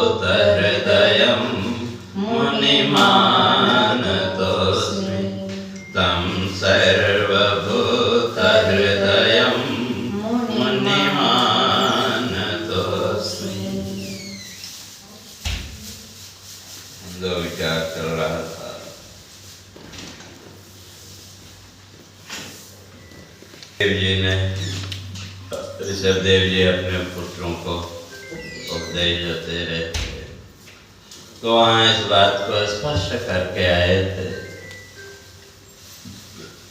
सर्वभूतहृदयं मुनिमानतोऽस्मि चल रहा था। देव जी ने, ऋषभदेव जी अपने पुत्रों को उपदेश देते रहे थे, तो वहाँ इस बात को स्पष्ट करके आए थे,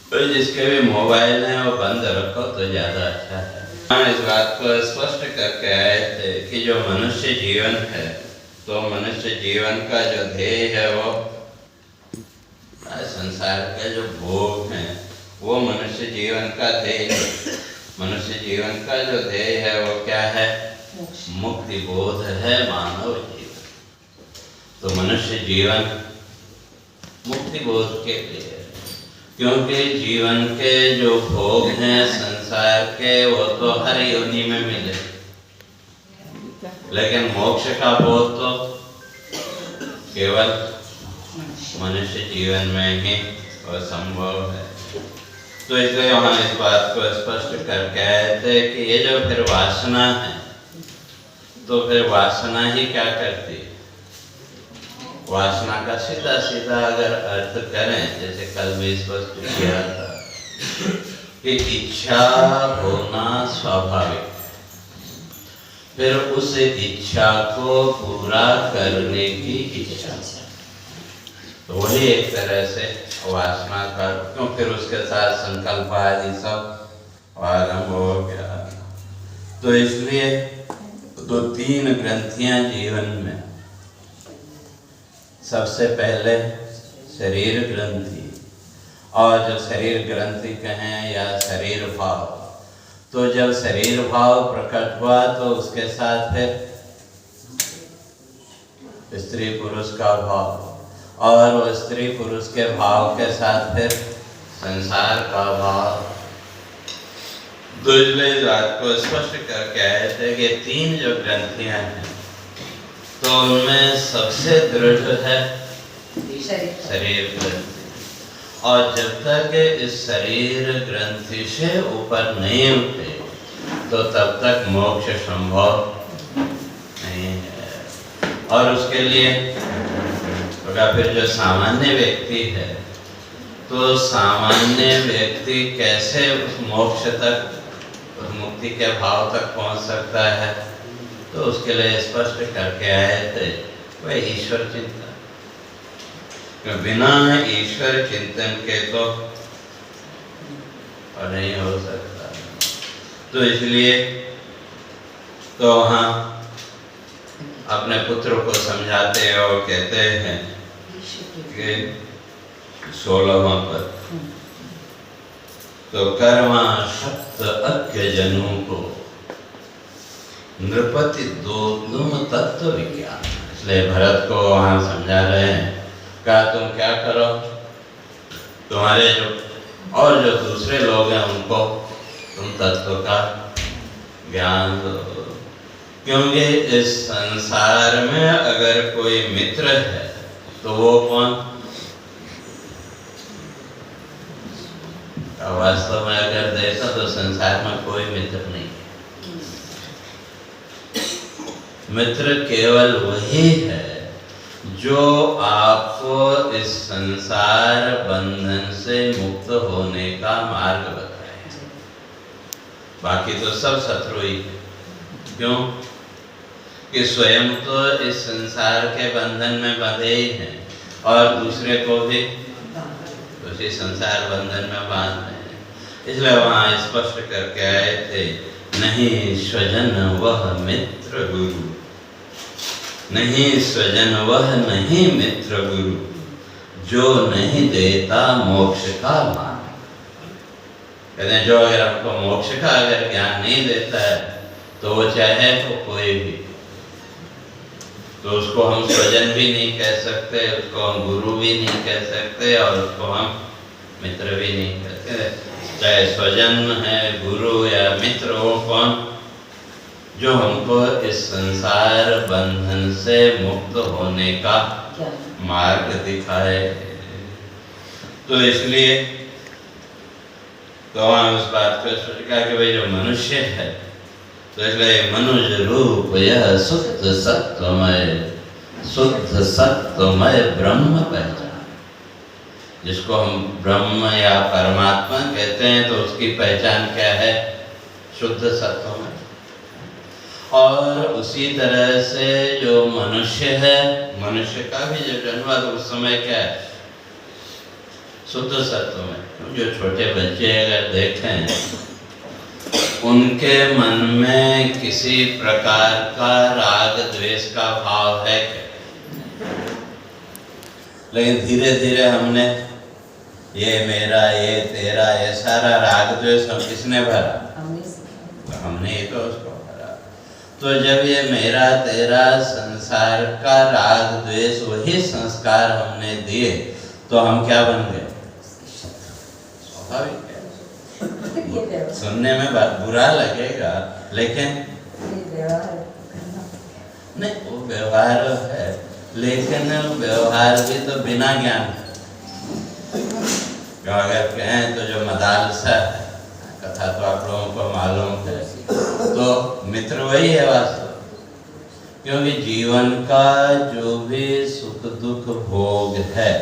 तो जिसके भी मोबाइल है वो बंद रखो तो ज्यादा अच्छा है। वहाँ इस बात को स्पष्ट करके आए थे कि जो मनुष्य जीवन है, तो मनुष्य जीवन का जो ध्येय है वो संसार के जो भोग हैं वो मनुष्य जीवन का ध्येय। मनुष्य जीवन का जो ध्येय है वो क्या है? मुक्ति बोध है मानव जीवन। तो मनुष्य जीवन मुक्ति बोध के लिए, क्योंकि जीवन के जो भोग हैं संसार के वो तो हर योनि में मिले, लेकिन मोक्ष का बोध तो केवल मनुष्य जीवन में ही संभव है। तो इसलिए वहाँ इस बात को स्पष्ट करके आए थे कि ये जो फिर वासना है, तो फिर वासना ही क्या करती है? वासना का सीधा सीधा अगर अर्थ करें, जैसे कल भी स्पष्ट किया था कि इच्छा होना स्वाभाविक, फिर उस इच्छा को पूरा करने की इच्छा, तो वही एक तरह से वासना का, क्यों फिर उसके साथ संकल्प आदि सब आरंभ हो गया। तो इसलिए तो तीन ग्रंथियां जीवन में, सबसे पहले शरीर ग्रंथि, और जो शरीर ग्रंथि कहें या शरीर भाव, तो जब शरीर भाव प्रकट हुआ तो उसके साथ फिर स्त्री पुरुष का भाव, और वो स्त्री पुरुष के भाव के साथ फिर संसार का भाव। तो इसलिए इस बात को स्पष्ट करके आए थे कि तीन जो ग्रंथियां हैं, तो उनमें सबसे दृढ़ है शरीर ग्रंथि, और जब तक इस शरीर ग्रंथि से ऊपर नहीं उठे तो तब तक मोक्ष संभव नहीं है। और उसके लिए फिर जो सामान्य व्यक्ति है, तो सामान्य व्यक्ति कैसे उस मोक्ष तक, उस मुक्ति के भाव तक पहुंच सकता है? तो उसके लिए स्पष्ट करके आए थे वह ईश्वर चिंतन। बिना ईश्वर चिंतन के तो और नहीं हो सकता। तो इसलिए तो वहाँ अपने पुत्र को समझाते और कहते हैं कि 16वां पद, तो कर्मा शक्त अज्ञ जनों को नृपति दोनों तत्व विज्ञान। इसलिए भरत को वहाँ समझा रहे हैं, कहा तुम क्या करो, तुम्हारे जो और जो दूसरे लोग हैं उनको तुम तत्व का ज्ञान दो, क्योंकि इस संसार में अगर कोई मित्र है तो वो कौन? वास्तव में अगर देखा तो संसार में कोई मित्र नहीं। मित्र केवल वही है जो आपको इस संसार बंधन से मुक्त होने का मार्ग बताए। बाकी तो सब शत्रु ही। क्यों? कि स्वयं तो इस संसार के बंधन में बंधे ही हैं और दूसरे को भी उसी संसार बंधन में बांध रहे हैं। इसलिए वहाँ स्पष्ट करके आए थे, नहीं स्वजन वह मित्र गुरु, नहीं स्वजन वह नहीं मित्र गुरु, जो नहीं देता मोक्ष का मान। कहते हैं जो अगर हमको मोक्ष का अगर ज्ञान नहीं देता है तो वो चाहे तो कोई भी, तो उसको हम स्वजन भी नहीं कह सकते, उसको हम गुरु भी नहीं कह सकते, और उसको हम मित्र भी नहीं कह सकते। चाहे स्वजन है, गुरु या मित्र, वो कौन? जो हमको इस संसार बंधन से मुक्त होने का मार्ग दिखाए। तो इसलिए तो वहाँ उस बात को सोचा कि भाई जो मनुष्य है, तो इसलिए मनुष्य रूप यह सुप्त सत्वमय शुद्ध सत्वमय ब्रह्म पहचान। जिसको हम ब्रह्म या परमात्मा कहते हैं तो उसकी पहचान क्या है? शुद्ध सत्वमय। और उसी तरह से जो मनुष्य है, मनुष्य का भी जो जन्म तो उस समय क्या है? शुद्ध सत्वमय। जो छोटे बच्चे अगर देखें, उनके मन में किसी प्रकार का राग द्वेष का भाव है क्या? लेकिन धीरे धीरे हमने ये मेरा, ये तेरा, ये सारा राग द्वेष हम किसने भरा? हमने ही तो उसको भरा। तो जब ये मेरा तेरा संसार का राग द्वेष वही संस्कार हमने दिए तो हम क्या बन गए? स्वाभाविक है। सुनने में बुरा लगेगा, लेकिन नहीं, वो व्यवहार है, लेकिन व्यवहार भी तो बिना ज्ञान। अगर कहें तो जो मदालसा है, कथा तो आप लोगों को मालूम है, तो मित्र वही है वास्तव। क्योंकि जीवन का जो भी सुख दुख भोग है,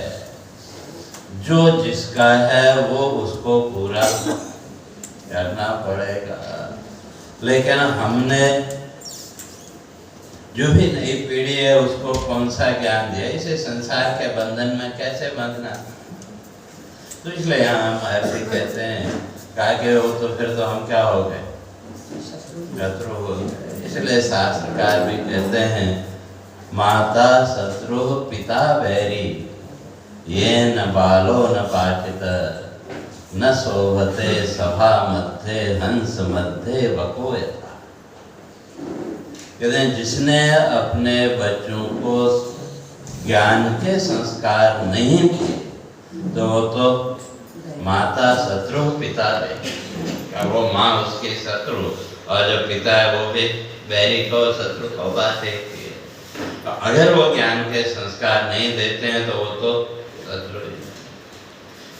जो जिसका है वो उसको पूरा करना पड़ेगा। लेकिन हमने जो भी नई पीढ़ी है उसको कौन सा ज्ञान दिया? इसे संसार के बंधन में कैसे बंधना? तो इसलिए यहाँ महर्षि कहते हैं, कहा कि वो तो फिर तो हम क्या हो गए? शत्रु हो गए। इसलिए शास्त्रकार भी कहते हैं, माता शत्रु पिता बैरी, ये न बालो न पाठित, न शोभते सभा मध्य हंस मध्य बको यथा। कहते हैं जिसने अपने बच्चों को ज्ञान के संस्कार नहीं किए तो वो तो माता शत्रु पिता बैरी। वो माँ उसकी शत्रु और जो पिता है वो भी बैरी को शत्रु को बात है। तो अगर वो ज्ञान के संस्कार नहीं देते हैं तो वो तो शत्रु ही।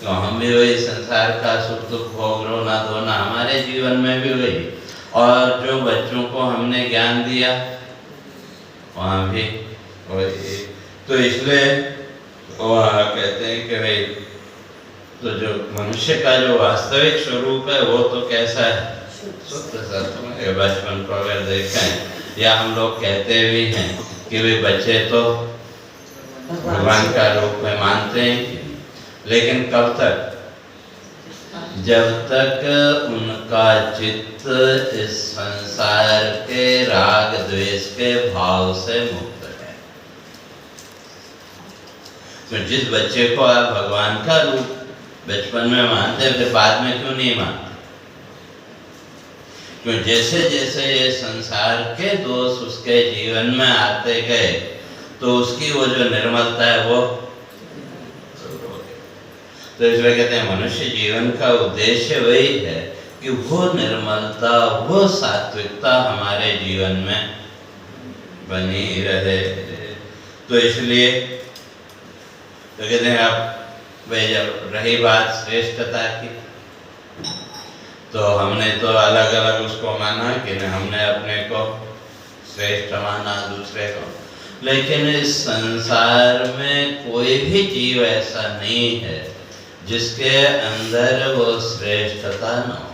तो हम भी वही संसार का सुख दुख भोग रोना धोना हमारे जीवन में भी वही। और जो बच्चों को हमने ज्ञान दिया वहाँ भी वही। तो इसलिए वहाँ कहते हैं कि भाई तो जो मनुष्य का जो वास्तविक स्वरूप है वो तो कैसा है? शुद्ध सत्वमय। बचपन को अगर देखें, या हम लोग कहते भी हैं कि वे बच्चे तो भगवान का रूप में मानते हैं, लेकिन कब तक? जब तक उनका चित्त इस संसार के राग द्वेष के भाव से मुक्त है। तो जिस बच्चे को आप भगवान का रूप बचपन में मानते हैं, फिर बाद में क्यों नहीं मानते? क्यों? जैसे जैसे ये संसार के दोष उसके जीवन में आते गए तो उसकी वो जो निर्मलता है वो तो इसलिए कहते हैं मनुष्य जीवन का उद्देश्य वही है कि वो निर्मलता, वो सात्विकता हमारे जीवन में बनी रहे। तो इसलिए तो कहते हैं आप भाई, जब रही बात श्रेष्ठता की, तो हमने तो अलग अलग उसको माना कि हमने अपने को श्रेष्ठ माना दूसरे को। लेकिन इस संसार में कोई भी जीव ऐसा नहीं है जिसके अंदर वो श्रेष्ठता न हो।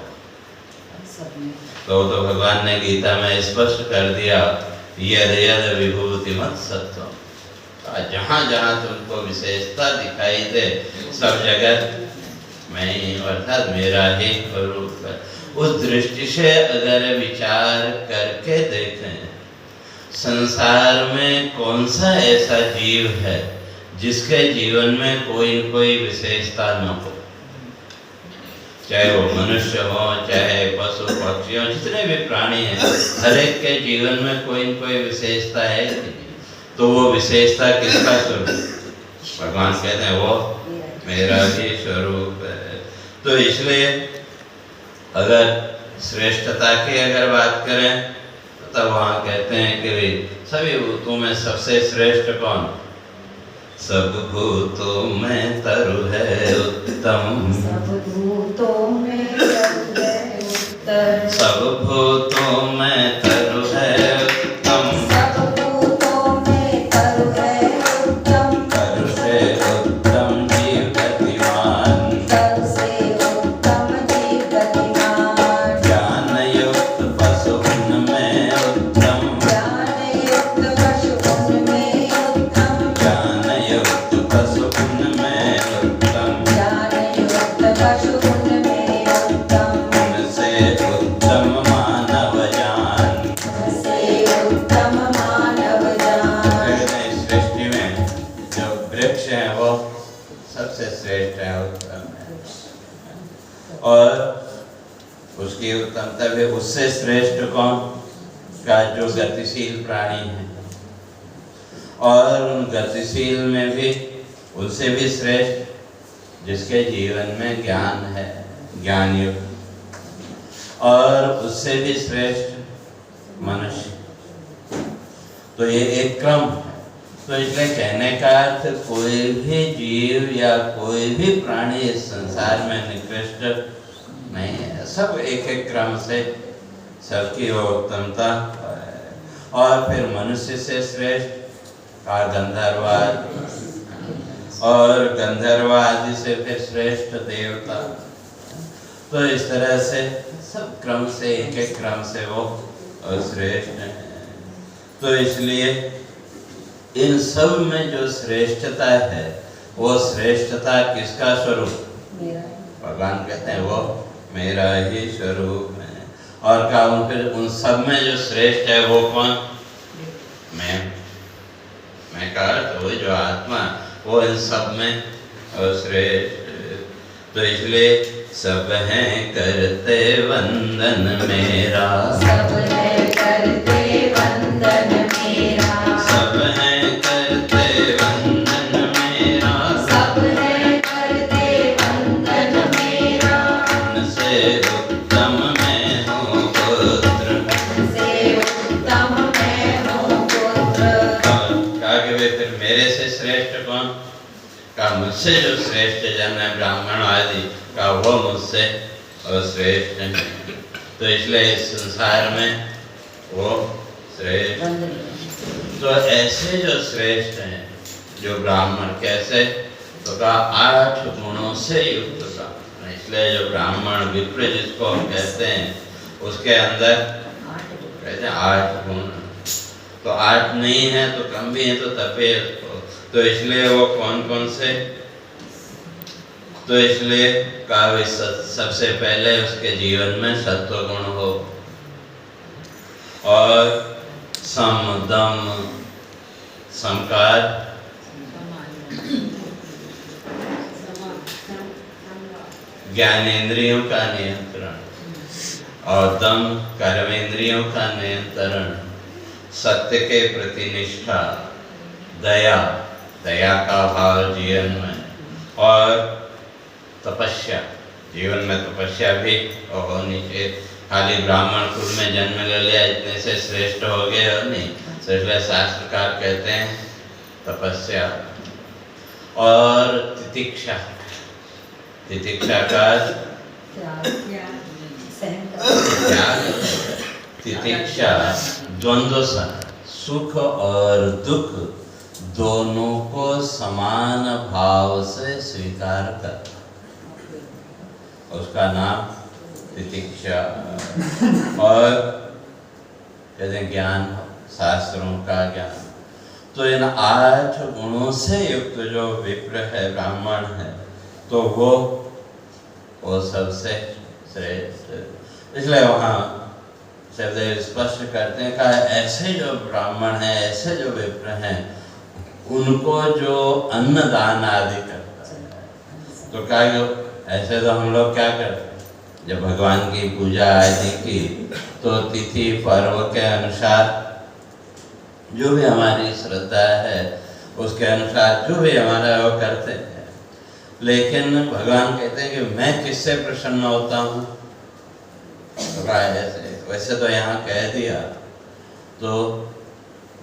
तो भगवान ने गीता में स्पष्ट कर दिया, यद यद विभूति मत सत्वम। जहाँ जहाँ तुमको विशेषता दिखाई दे सब जगह मैं ही, अर्थात मेरा ही रूप है। उस दृष्टि से अगर विचार करके देखें, संसार में कौन सा ऐसा जीव है जिसके जीवन में कोई न कोई विशेषता न हो? चाहे वो मनुष्य हो, चाहे पशु पक्षी हो, जितने भी प्राणी हैं, हर एक के जीवन में कोई न कोई विशेषता है। तो वो विशेषता किसका स्वरूप? भगवान कहते हैं वो मेरा भी स्वरूप है। तो इसलिए अगर श्रेष्ठता की अगर बात करें तो तब वहाँ कहते हैं कि सभी भूतों में सबसे श्रेष्ठ कौन? सब भूतों में तरु है उत्तम, सब भूतों में तरु है उत्तम, सब भूतों में तरु है उत्तम, सब भूतों में तरु है पशु उनमें उत्तम, उनसे उत्तम मानव जान। उनसे उत्तम मानव जान। इस सृष्टि में जो वृक्ष है वो सबसे श्रेष्ठ है, उत्तम है। और उसकी उत्तमता भी उससे श्रेष्ठ कौन का जो गतिशील प्राणी है, और उन गतिशील में भी उनसे भी श्रेष्ठ जिसके जीवन में ज्ञान है, ज्ञान युक्त, और उससे भी श्रेष्ठ मनुष्य। तो ये एक क्रम है। तो इसलिए कहने का अर्थ कोई भी जीव या कोई भी प्राणी इस संसार में निकृष्ट नहीं है, सब एक एक क्रम से सबकी वो उत्तमता है। और फिर मनुष्य से श्रेष्ठ का गंधर्वाद, और गंधर्वादि से फिर श्रेष्ठ देवता। तो इस तरह से सब क्रम से एक एक क्रम से वो श्रेष्ठ है। तो इसलिए इन सब में जो श्रेष्ठता है वो श्रेष्ठता किसका स्वरूप? भगवान कहते हैं वो मेरा ही स्वरूप है। और क्या फिर उन सब में जो श्रेष्ठ है वो कौन? मैं कहा तो वो जो आत्मा वो इन सब में श्रेष्ठ। तो इसलिए सब हैं करते वंदन मेरा, सब है करते वंदन मेरा, सब हैं करते वंदन मेरा, सब है करते वंदन मेरा। उनसे उत्तम मैं हूँ पुत्र, उनसे उत्तम मैं हूँ पुत्र। कहा कि वे फिर मेरे से श्रेष्ठ कौन? का मुझसे जो श्रेष्ठ जन है ब्राह्मण आदि का वो मुझसे श्रेष्ठ है। तो इसलिए इस संसार में वो श्रेष्ठ। तो ऐसे जो श्रेष्ठ हैं जो ब्राह्मण, कैसे? तो कहा 8 गुणों से युक्त ब्राह्मण। इसलिए जो ब्राह्मण विप्र जिसको हम कहते हैं उसके अंदर कहते हैं 8 गुण। तो 8 नहीं है तो कम भी है तो तपे उसको। तो इसलिए वो कौन कौन से? तो इसलिए कहा सबसे पहले उसके जीवन में सत्व गुण हो, और सम दम समकार, ज्ञानेंद्रियों का नियंत्रण, और दम कर्मेंद्रियों का नियंत्रण, सत्य के प्रति निष्ठा, दया, दया का भाव जीवन में, और तपस्या, जीवन में तपस्या भी होनी चाहिए। खाली ब्राह्मण कुल में जन्म ले लिया इतने से श्रेष्ठ हो गए और नहीं। तो इसलिए शास्त्रकार कहते हैं तपस्या, और तितिक्षा। तितिक्षा का त्याग, तितिक्षा द्वंद्व सुख और दुख दोनों को समान भाव से स्वीकार करना, उसका नाम तितिक्षा। और कहते हैं ज्ञान, शास्त्रों का ज्ञान। तो इन 8 गुणों से युक्त जो विप्र है, ब्राह्मण है, तो वो सबसे श्रेष्ठ। इसलिए वहाँ शब्द स्पष्ट करते हैं कहा ऐसे जो ब्राह्मण हैं, ऐसे जो विप्र हैं, उनको जो अन्नदान आदि करता है। तो क्या ऐसे तो हम लोग क्या करते हैं, जब भगवान की पूजा आदि की तो तिथि पर्व के अनुसार जो भी हमारी श्रद्धा है उसके अनुसार जो भी हमारा वो करते हैं। लेकिन भगवान कहते हैं कि मैं किससे प्रसन्न होता हूँ? तो ऐसे वैसे तो यहाँ कह दिया, तो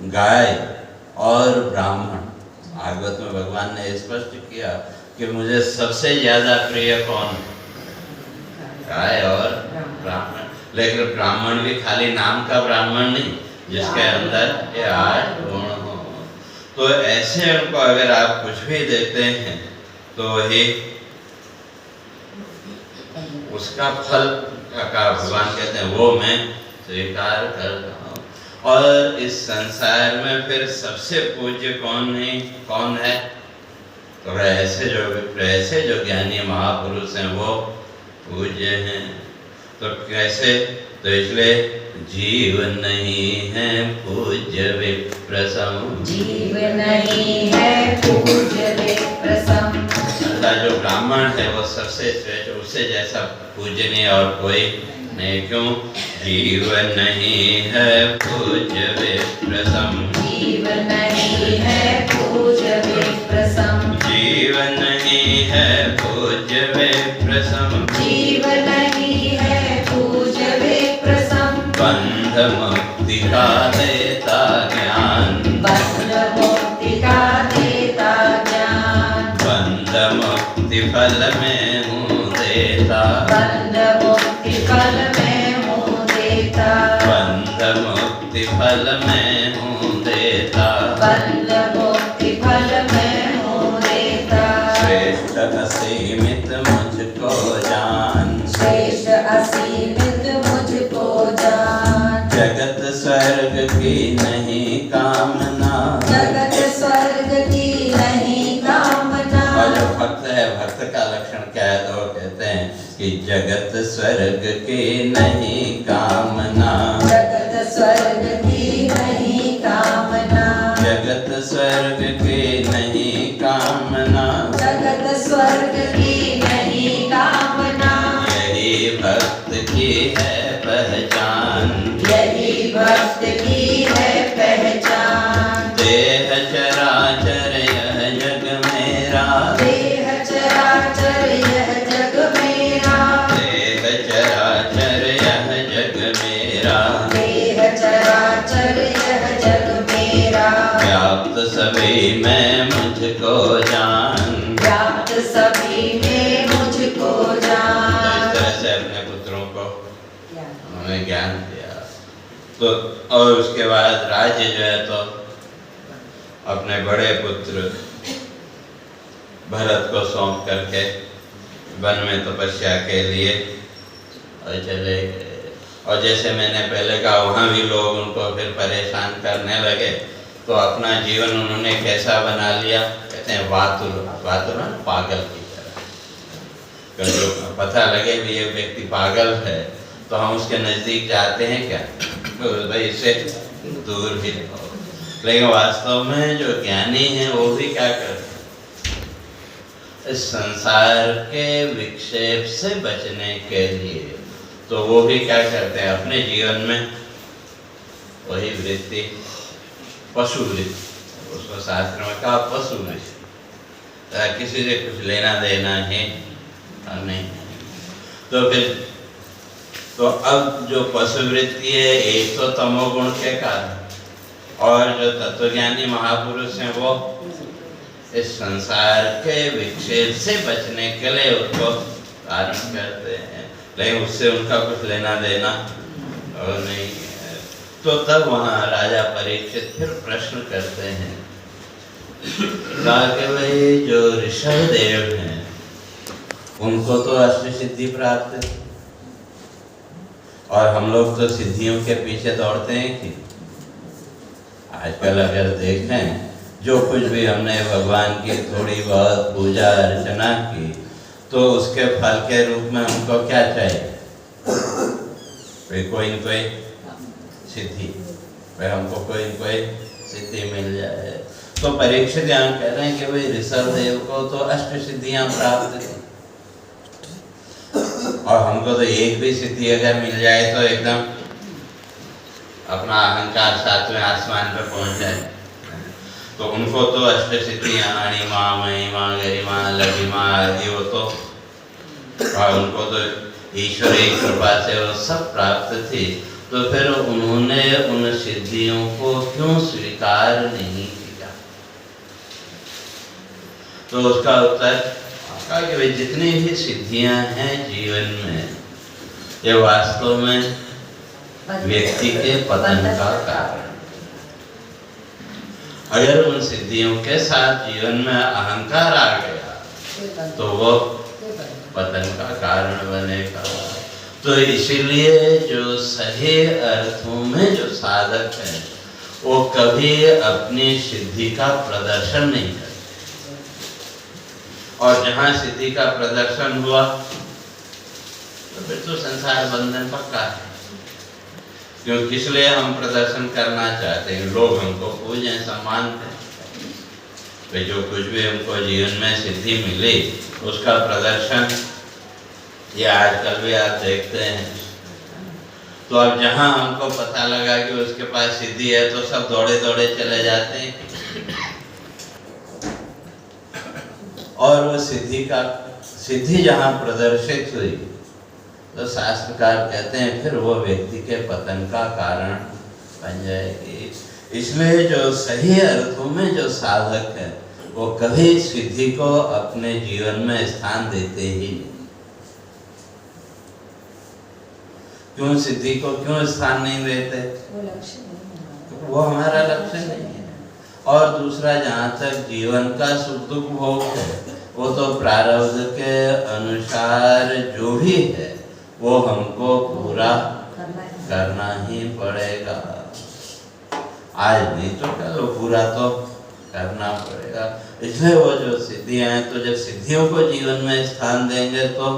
गाय और ब्राह्मण, भागवत में भगवान ने स्पष्ट किया कि मुझे सबसे ज्यादा प्रिय कौन है? गाय और ब्राह्मण। लेकिन ब्राह्मण भी खाली नाम का ब्राह्मण नहीं, जिसके अंदर ये 8 गुण हो। तो ऐसे उनको अगर आप कुछ भी देते हैं तो वही उसका फल का भगवान कहते हैं वो मैं स्वीकार करता हूँ। और इस संसार में फिर सबसे पूज्य कौन है? तो ऐसे जो ज्ञानी महापुरुष हैं वो पूज्य हैं। तो कैसे? तो इसलिए जीव नहीं है पूज्य विप्रसम, जीव नहीं है पूज्य विप्रसम। अर्थात जो ब्राह्मण है वो सबसे श्रेष्ठ, उससे जैसा पूजनीय और कोई नहीं। क्यों? जीव नहीं है पूज्य विप्रसम, जीव नहीं है पूज्य विप्रसम, जीव नहीं है पूज्य विप्रसम, जीव नहीं है पूज्य विप्रसम। बंध मुक्ति का देता ज्ञान, बंध मुक्ति का देता ज्ञान, बंध मुक्ति फल में मुँह देता, बंध मुक्ति फल में मुँह देता, बंध मुक्ति फल में मुँह देता, बंध मुक्ति फल में मुँह देता। श्रेष्ठ असीमित मुझको जान, श्रेष्ठ असीमित मुझको जान, जगत स्वर्ग की नहीं कामना, जगत स्वर्ग की नहीं कामना। और जो भक्त है, भक्त का लक्षण क्या है? तो कहते हैं कि जगत स्वर्ग की नहीं कामना, जगत स्वर्ग की नहीं कामना, जगत स्वर्ग की नहीं कामना, जगत स्वर्ग की नहीं कामना। यही भक्त की है पहचान, यही भक्त की है पहचान। देह चराचर यह जग मेरा, देह चराचर यह जग मेरा, देह चराचर यह जग मेरा, देह चराचर यह जग मेरा। व्याप्त सभी में मुझको जान, व्याप्त सभी में मुझको तो जान। इस तरह से अपने पुत्रों को उन्होंने ज्ञान दिया। तो और उसके बाद राज्य जो है तो अपने बड़े पुत्र भरत को सौंप करके वन में तपस्या के लिए और चले गए। और जैसे मैंने पहले कहा, वहाँ भी लोग उनको फिर परेशान करने लगे, तो अपना जीवन उन्होंने कैसा बना लिया? कहते हैं वातुर, वातुर ना पागल की तरह। अगर जो पता लगे भी ये व्यक्ति पागल है तो हम उसके नजदीक जाते हैं क्या? तो भाई इससे दूर ही रहो। लेकिन वास्तव में जो ज्ञानी है वो भी क्या करते हैं? इस संसार के विक्षेप से बचने के लिए तो वो भी क्या करते हैं? अपने जीवन में वही वृत्ति, पशु वृत्ति, उसको शास्त्र में कहा पशु वृत्ति, किसी से कुछ लेना देना है नहीं। तो फिर तो अब जो पशु वृत्ति है, एक तो तमोगुण के कारण, और जो तत्वज्ञानी महापुरुष हैं वो इस संसार के विक्षेप से बचने के लिए उसको कारण करते हैं, लेकिन उससे उनका कुछ लेना देना और नहीं है। तो तब वहाँ राजा परीक्षित फिर प्रश्न करते हैं, कहा कि भाई जो ऋषभ देव हैं उनको तो अष्ट सिद्धि प्राप्त है, और हम लोग तो सिद्धियों के पीछे दौड़ते हैं कि आजकल अगर देखें जो कुछ भी हमने भगवान की थोड़ी बहुत पूजा अर्चना की तो उसके फल के रूप में हमको क्या चाहिए? कोई न कोई सिद्धि, हमको कोई न कोई सिद्धि मिल जाए। तो परीक्षित यहाँ कह रहे हैं कि भाई ऋषभ देव को तो अष्ट सिद्धियां प्राप्त थी, और हमको तो एक भी सिद्धि अगर मिल जाए तो एकदम अपना अहंकार सातवें आसमान पर पहुंच जाए। तो उनको तो अष्ट सिद्धियां अणिमा महिमा गरिमा लघिमा आदि वो तो, और उनको तो ईश्वरीय कृपा से वो सब प्राप्त थी। तो फिर उन्होंने उन सिद्धियों को क्यों स्वीकार नहीं किया? तो उसका उत्तर कहा कि भाई जितनी भी सिद्धियां हैं जीवन में, ये वास्तव में व्यक्ति के पतन का कारण। अगर उन सिद्धियों के साथ जीवन में अहंकार आ गया तो वो पतन का कारण बनेगा। तो इसीलिए जो सही अर्थों में जो साधक है वो कभी अपनी सिद्धि का प्रदर्शन नहीं करते। और जहाँ सिद्धि का प्रदर्शन हुआ तो फिर तो संसार बंधन पक्का है। क्योंकि इसलिए हम प्रदर्शन करना चाहते हैं, लोग हमको पूजें, सम्मान करें। वे जो कुछ भी हमको जीवन में सिद्धि मिली उसका प्रदर्शन ये आजकल भी आप देखते हैं। तो अब जहाँ हमको पता लगा कि उसके पास सिद्धि है तो सब दौड़े दौड़े चले जाते हैं और वो सिद्धि जहाँ प्रदर्शित हुई तो शास्त्रकार कहते हैं फिर वो व्यक्ति के पतन का कारण बन जाएगी। इसलिए जो सही अर्थों में जो साधक है वो कभी सिद्धि को अपने जीवन में स्थान देते ही नहीं। क्यों सिद्धि को क्यों स्थान नहीं देते? वो लक्ष्य नहीं है, वो हमारा लक्ष्य नहीं है। और दूसरा, जहाँ तक जीवन का सुख दुख भोग है वो तो प्रारब्ध के अनुसार जो भी है वो हमको पूरा करना ही पड़ेगा। आज नहीं तो कल पूरा तो करना पड़ेगा। इसलिए वो जो सिद्धियां हैं, तो जब सिद्धियों को जीवन में स्थान देंगे तो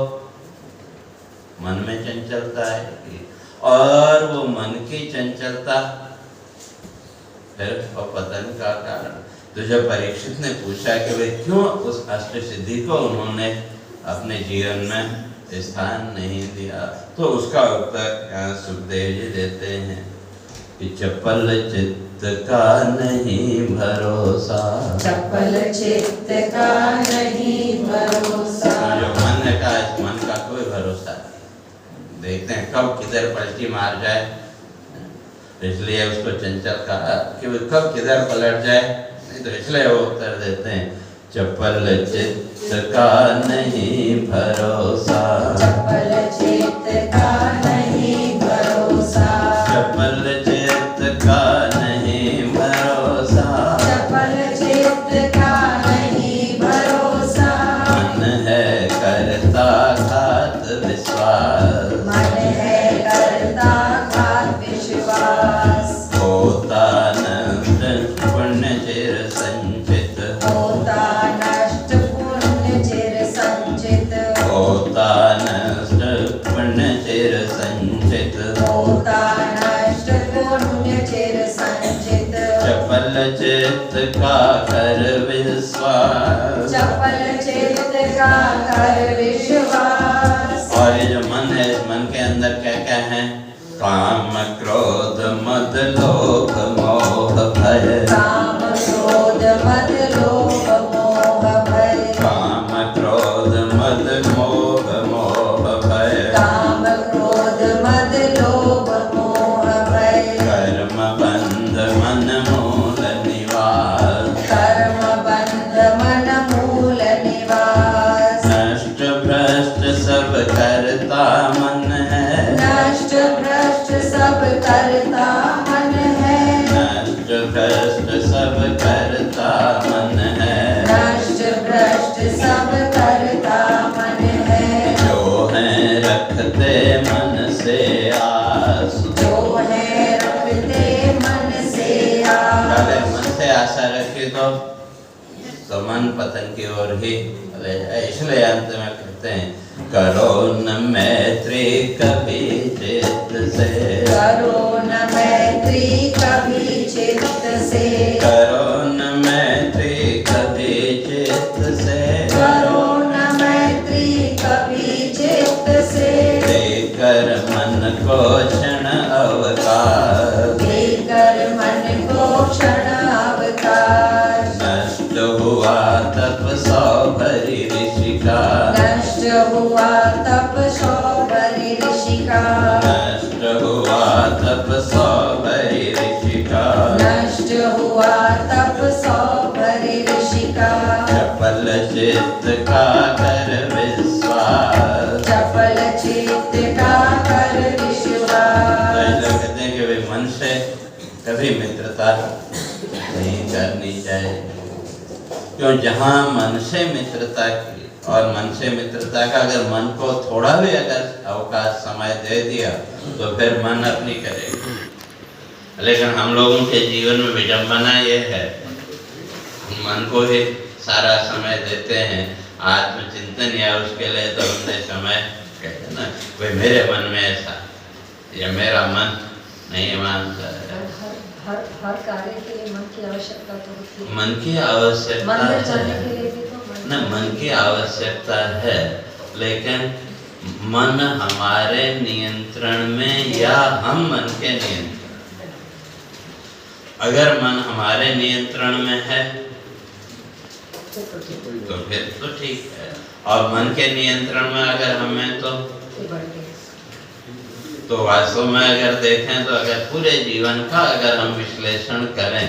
मन में चंचलता आएगी और वो मन की चंचलता फिर पतन का कारण। तो जब परीक्षित ने पूछा कि वे क्यों उस अष्ट सिद्धि को उन्होंने अपने जीवन में स्थान नहीं दिया, तो उसका उत्तर यहाँ सुखदेव जी देते हैं कि चपल चित्त का नहीं भरोसा। चपल चित्त का नहीं भरोसा। जो मन का, इस मन का कोई भरोसा नहीं। देखते हैं कब किधर पलटी मार जाए, इसलिए उसको चंचल कहा कि वो कब किधर पलट जाए। नहीं तो इसलिए वो उत्तर देते हैं चपल चित्त का नहीं भरोसा। चपल चित्त का नहीं भरोसा। चपल चित्त का नहीं भरोसा। चपल चित्त का नहीं भरोसा। मन है करता घात विश्वास। मन है करता घात विश्वास। होता नष्ट पुण्य चिर संचित। होता नष्ट पुण्य चिर संचित। होता नष्ट पुण्य चिर संचित। होता नष्ट पुण्य चिर संचित। चपल चित्त का कर विश्वास। चपल चित्त का कर विश्वास। और ये जो मन है, इस मन के अंदर क्या क्या है? काम क्रोध मद लोभ मोह भय। काम क्रोध मद लोभ मोह भय। काम क्रोध मद मोह मोह भय। काम क्रोध मद लोभ मोह भय। कर्म बंध मन मूल निवास। कर्म बंध मन मूल निवास। नष्ट भ्रष्ट सब करता मन है। नष्ट भ्रष्ट सब करता मन है। नष्ट भ्रष्ट सब करता मन है। नष्ट भ्रष्ट सब करता मन है। जो है रखते मन से आस। जो है रखते मन से आस। पहले मन से आशा रखी तो मन पतन की ओर ही ले जाए। इसलिए अंत में कहते हैं करो न मैत्री कभी चित्त से। करो न मैत्री कभी चित्त से। करो न मैत्री कभी चित्त से। करो न मैत्री कभी चित्त से। देकर मन को क्षण अवकाश। देकर मन को क्षण अवकाश। नष्ट हुआ तप सौ भरी ऋषि का। नष्ट हुआ तप सौ भरी ऋषि का। नष्ट हुआ तप सौ भरी ऋषि का। नष्ट हुआ तप सौ भरी ऋषि का। चपल चित्त का कर विश्वास। चपल चित्त का कर तो विश्वास। ऐसा कहते हैं कि वे मन से कभी मित्रता नहीं करनी चाहिए। क्यों? जहाँ मन से मित्रता की और मन से मित्रता का अगर मन को थोड़ा भी अगर अवकाश समय दे दिया तो फिर मन अपनी करेगा। लेकिन हम लोगों के जीवन में विडंबना ये है, मन को ही सारा समय देते हैं आत्मचिंतन या उसके लिए तो हमने समय कहते ना, भाई मेरे मन में ऐसा, या मेरा मन नहीं मानता है। हर कार्य के लिए मन की आवश्यकता तो होती है। मन की आवश्यकता मंदिर जाने है के लिए भी तो ना, मन की आवश्यकता है, लेकिन मन हमारे नियंत्रण में या हम मन के नियंत्रण। अगर मन हमारे नियंत्रण में है तो फिर तो ठीक है, और मन के नियंत्रण में अगर हमें तो वास्तव में अगर देखें तो अगर पूरे जीवन का अगर हम विश्लेषण करें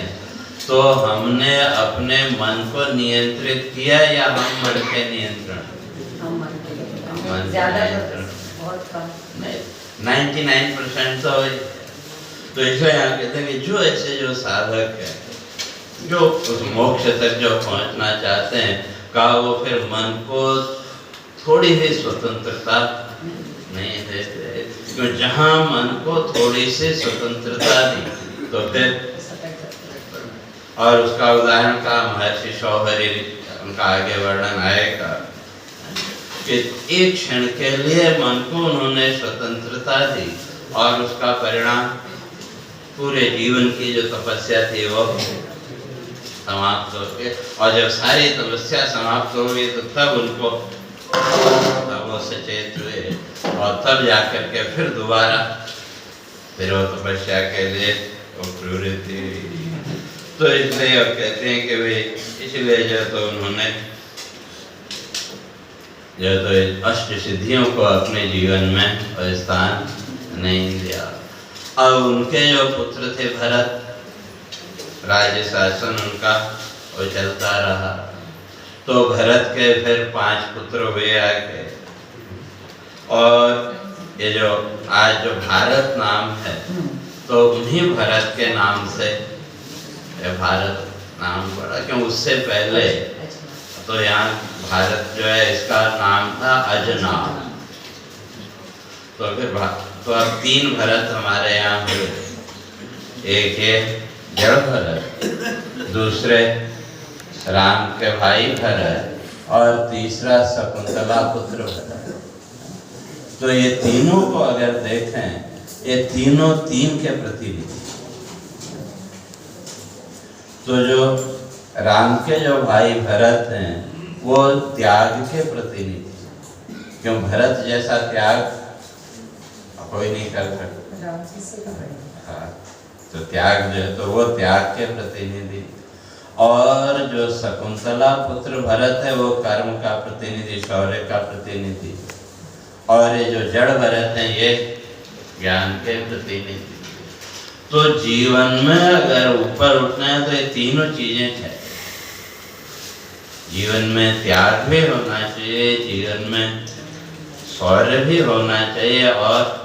तो हमने अपने मन को नियंत्रित किया या हम मन के नियंत्रण? मन ज़्यादा नियंत्रण बहुत कम, 99% तो इसलिए यहाँ कहते हैं कि जो ऐसे जो साधक है, जो उस मोक्ष तक जो पहुंचना चाहते हैं, का वो फिर मन को थोड़ी ही स्वतंत्रता नहीं देते, क्यों जहाँ मन को थोड़ी सी स्वतंत्रता दी तो फिर, और उसका उदाहरण का महर्षि शौहरी, उनका आगे वर्णन आएगा कि एक क्षण के लिए मन को उन्होंने स्वतंत्रता दी और उसका परिणाम पूरे जीवन की जो तपस्या थी वो समाप्त हो गई, और जब सारी तपस्या समाप्त हो गई तो तब उनको वो सचेत हुए, और तब जाकर के फिर दोबारा फिर वो तपस्या के लिए वो प्रवृत्ति हुई। तो इसलिए अब कहते हैं कि भाई इसलिए जो तो उन्होंने जो तो अष्ट सिद्धियों को अपने जीवन में स्थान नहीं दिया। अब उनके जो पुत्र थे भरत, राज्य शासन उनका वो चलता रहा, तो भरत के फिर 5 पुत्र हुए आगे, और ये जो आज जो भारत नाम है तो उन्हीं भरत के नाम से ये भारत नाम पड़ा, क्यों उससे पहले तो यहाँ भारत जो है इसका नाम था अजनाम। तो फिर तो अब 3 भरत हमारे यहाँ हुए, एक है जड़ भरत, दूसरे राम के भाई भरत, और तीसरा शकुंतला पुत्र भरत। तो ये तीनों को अगर देखें, ये तीनों 3 के प्रतिनिधि। तो जो राम के जो भाई भरत हैं वो त्याग के प्रतिनिधि, क्यों भरत जैसा त्याग कोई नहीं कर सकता। हाँ, तो त्याग जो है तो वो त्याग के प्रतिनिधि, और जो शकुंतला पुत्र भरत है वो कर्म का प्रतिनिधि, शौर्य का प्रतिनिधि, और ये जो जड़ भरत हैं ये ज्ञान के प्रतिनिधि। तो जीवन में अगर ऊपर उठना है तो ये तीनों चीजें हैं। जीवन में त्याग भी होना चाहिए, जीवन में शौर्य भी होना चाहिए, और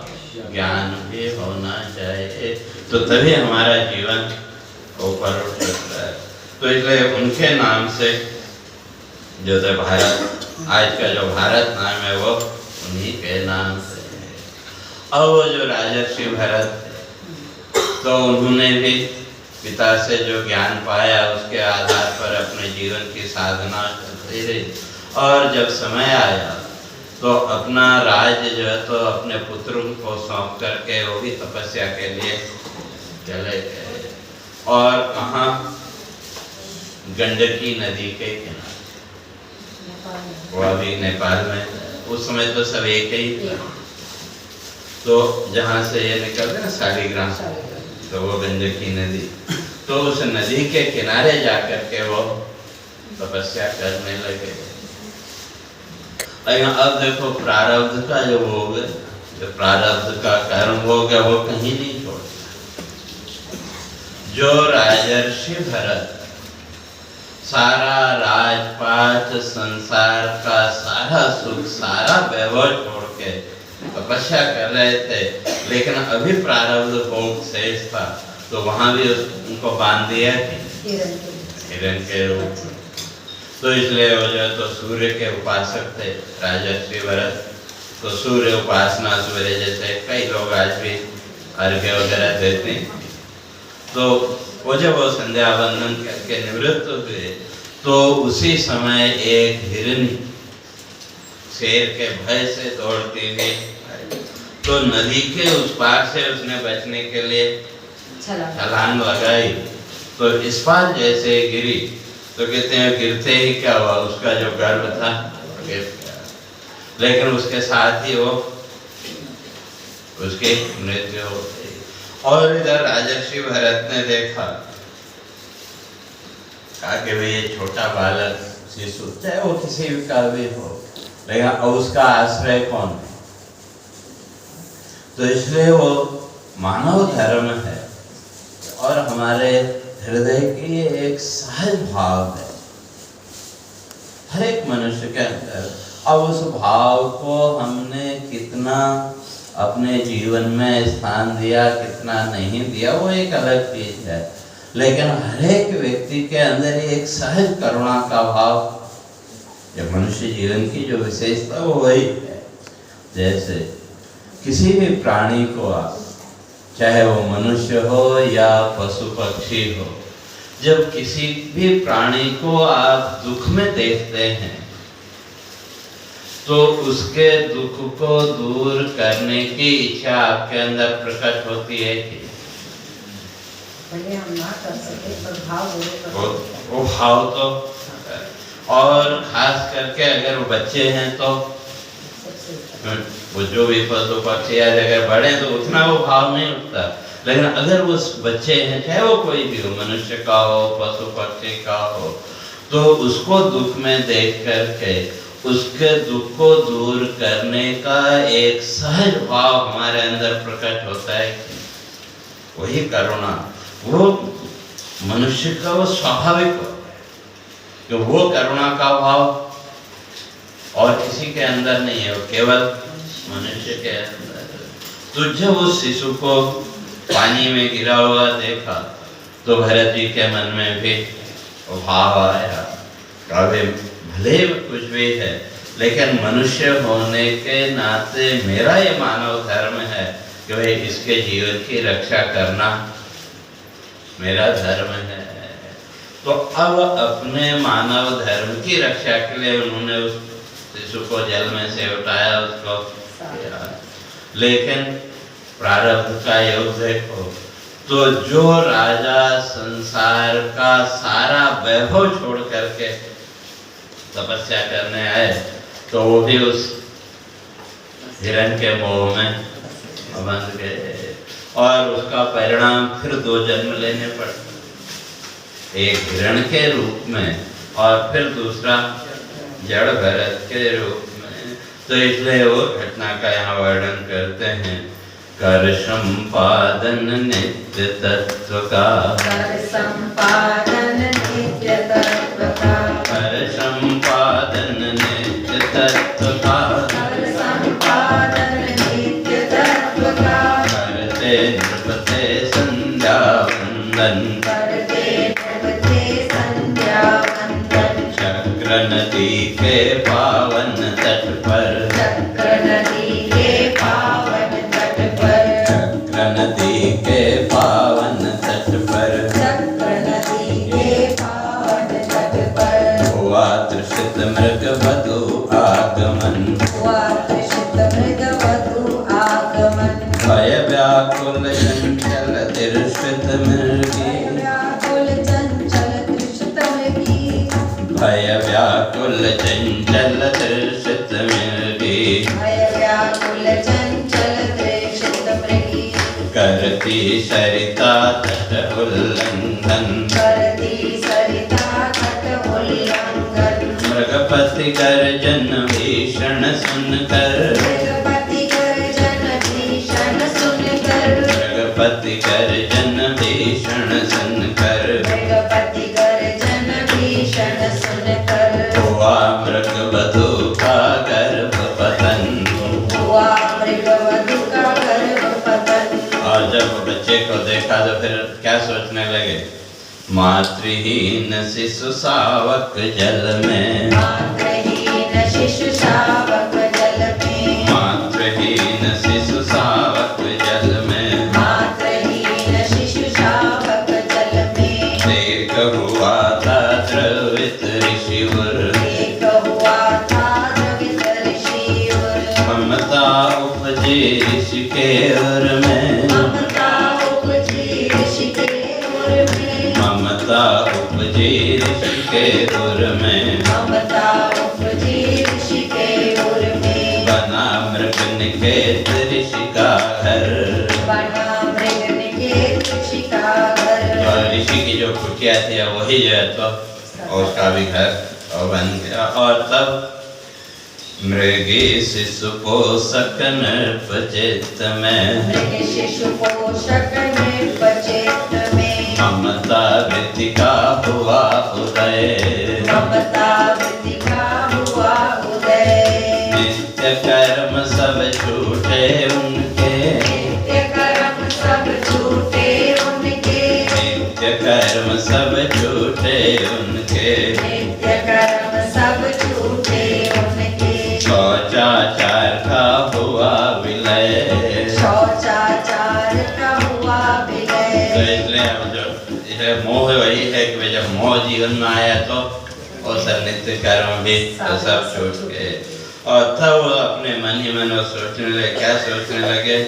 ज्ञान भी होना चाहिए, तो तभी हमारा जीवन ऊपर उठ सकता है। तो इसलिए उनके नाम से जो तो भारत, आज का जो भारत नाम है वो उन्हीं के नाम से है। और वो जो राजर्षि भरत, तो उन्होंने भी पिता से जो ज्ञान पाया उसके आधार पर अपने जीवन की साधना करते रहे, और जब समय आया तो अपना राज्य जो है तो अपने पुत्रों को सौंप करके वो भी तपस्या के लिए चले गए। और कहाँ? गंडकी नदी के किनारे, वो अभी नेपाल में, उस समय तो सब एक ही था। तो जहाँ से ये निकलते ना शालिग्राम, तो वो गंडकी नदी, तो उस नदी के किनारे जाकर के वो तपस्या करने लगे। अब देखो प्रारब्ध का जो हो गया, जो प्रारब्ध का कर्म हो गया वो कहीं नहीं छोड़ता। जो राजर्षि भरत सारा राजपाट संसार का सारा सुख सारा वैभव छोड़ के तपस्या कर रहे थे, लेकिन अभी प्रारब्ध भोग शेष था, तो वहां भी उनको बांध दिया हिरण के रूप में। तो इसलिए वो जो तो सूर्य के उपासक थे राजर्षि भरत, तो सूर्य उपासना सूर्य जैसे कई लोग आज भी अर्घ्य वगैरह देते हैं। तो वो जब वो संध्या वंदन करके निवृत्त हुए तो उसी समय एक हिरनी शेर के भय से दौड़ती हुई आई। तो नदी के उस पार से उसने बचने के लिए छलांग लगाई। तो इस पार जैसे गिरी तो कहते हैं गिरते ही क्या हुआ, उसका जो गर्भ था गिर गया, लेकिन उसके साथ ही वो उसकी मृत्यु हो गई। और इधर राजर्षि भरत ने देखा, कहा कि भाई ये छोटा बालक शिशु चाहे वो किसी का भी हो, लेकिन अब उसका आश्रय कौन है? तो इसलिए वो मानव धर्म है और हमारे हृदय की एक सहज भाव है हर एक मनुष्य के अंदर। अब उस भाव को हमने कितना अपने जीवन में स्थान दिया, कितना नहीं दिया, वो एक अलग चीज है। लेकिन हर एक व्यक्ति के अंदर एक सहज करुणा का भाव, ये मनुष्य जीवन की जो विशेषता वो वही है। जैसे किसी भी प्राणी को आप, चाहे वो मनुष्य हो या पशु पक्षी हो, जब किसी भी प्राणी को आप दुख में देखते हैं तो उसके दुख को दूर करने की इच्छा आपके अंदर प्रकट होती है कि हम ना कर सके पर भाव वो भाव तो, और खास करके अगर वो बच्चे हैं तो वो जो भी पशु पक्षी या अगर बड़े हैं तो उतना वो भाव नहीं उठता। लेकिन अगर वो बच्चे हैं, चाहे वो कोई भी हो, मनुष्य का हो, पशु पक्षी का हो, तो उसको दुख में देख करके उसके दुख को दूर करने का एक सहज भाव हमारे अंदर प्रकट होता है। वही करुणा, वो मनुष्य का वो स्वाभाविक हो कि वो करुणा का भाव और किसी के अंदर नहीं है, वो केवल मनुष्य के अंदर। तो जब उस शिशु को पानी में गिरा हुआ देखा तो भरत जी के मन में भी भाव आया, कभी भले कुछ भी है लेकिन मनुष्य होने के नाते मेरा ये मानव धर्म है कि भाई इसके जीवन की रक्षा करना मेरा धर्म है। तो अब अपने मानव धर्म की रक्षा के लिए उन्होंने उस शिशु को जल में से उठाया, उसको किया। लेकिन प्रारब्ध का योग देखो, तो जो राजा संसार का सारा वैभव छोड़ करके तपस्या करने आए तो वो भी उस हिरण के मोह में बंध गए और उसका परिणाम फिर 2 जन्म लेने पड़े, एक हिरण के रूप में और फिर दूसरा जड़ भरत के रूप में। तो इसलिए वो घटना का यहाँ वर्णन करते हैं। कर संपादन नित्य तत्व का, कर संपादन नित्य तत्व का, कर संपादन नित्य तत्व का, कर संपादन नित्य तत्व का, करते नृपते संध्या वंदन, करते नृपते संध्या वंदन, चक्र नदी के पावन तट पर, चक्र नदी के पावन तट पर, चक्र नदी के पावन तट पर, चक्र नदी के पावन तट पर, हुआ तृषित मृग वधु आगमन, हुआ तृषित मृग वधु आगमन, भय व्याकुल चंचल तिरषित मृगी, व्याकुल चंचल तृषित मृगी, भय व्याकुल चंचल तिरषित मृगी, भय व्याकुल चंचल तृषित मृगी, करती सरिता तट उल्लंघन, करती सरिता तट उल्लंघन, मृगपति गर्जन भीषण सुनकर, मृगपति गर्जन भीषण सुनकर, मृगपति गर्जन भीषण सुनकर, मृगपति गर्जन भीषण सुनकर, हुआ मृग वधु का गर्भ पतन। हुआ मृग वधु का गर्भ पतन। और जब बच्चे को देखा तो फिर क्या सोचने लगे, मातृहीन शिशु शावक जल में, मातृहीन शिशु शावक जल में, मातृहीन शिशु शावक जल में, मातृहीन शिशु शावक जल में, देख हुआ था द्रवित ऋषिवर, एक हुआ था द्रवित ऋषिवर, उपजी ऋषि के उर में, ममता उपजी ऋषि के उर में, ममता उपजी ऋषि के उर में, ममता उपजी ऋषि के उर में, बना मृग निकेत ऋषि का घर, बना मृग निकेत ऋषि का घर। और ऋषि की जो कुटिया थी वही जो है तो और उसका भी घर और बन गया। और तब मृगी शिशु पोषक नृपचित में, मृग शिशु पोषक नृपचित में, ममता वृत्ति का हुआ उदय, ममता वृत्ति का हुआ उदय। नित्य कर्म सब छूटे उनके, नित्य कर्म सब छूटे उनके, नित्य कर्म सब छूटे उनके, नित्य कर्म सब छूटे उनके। शौचाचार का हुआ विलय, शौचाचार का हुआ तो विलय। इसलिए अब जो यह मोह वही है कि जब मोह जीवन में आया तो वो सब नित्य कर्म भी तो सब छूट गए। और तब वो अपने मन ही मन वो सोचने लगे, क्या सोचने लगे?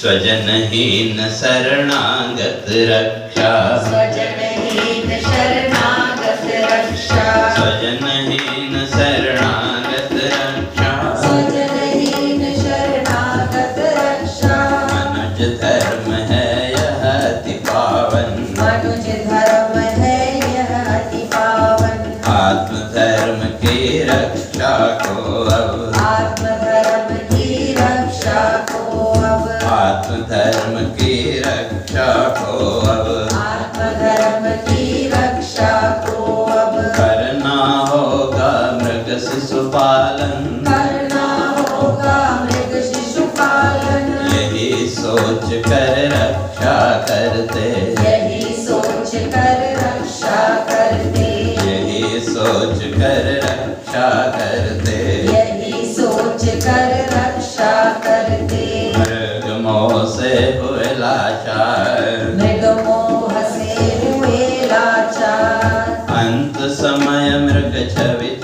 स्वजनहीन शरणागत रक्षा, स्वजनहीन शरणागत रक्षा, स्वजनहीन शरणागत रक्षा, स्वजनहीन शरणागत रक्षा। मनुज धर्म है यह अति पावन, मनुज धर्म है यह अति पावन। आत्मधर्म की रक्षा को अब, आत्मधर्म की रक्षा को अब, आत्मधर्म की रक्षा को अब, आत्मधर्म की रक्षा को अब करना होगा मृग शिशु पालन, करना होगा मृग शिशु पालन। यही सोच कर रक्षा करते, यही सोच कर रक्षा करते, यही सोच कर रक्षा करते, यही सोच कर रक्षा करते। मृग मोह से हुए लाचार, मृग मोह से हुए लाचार, अंत समय मृग छवि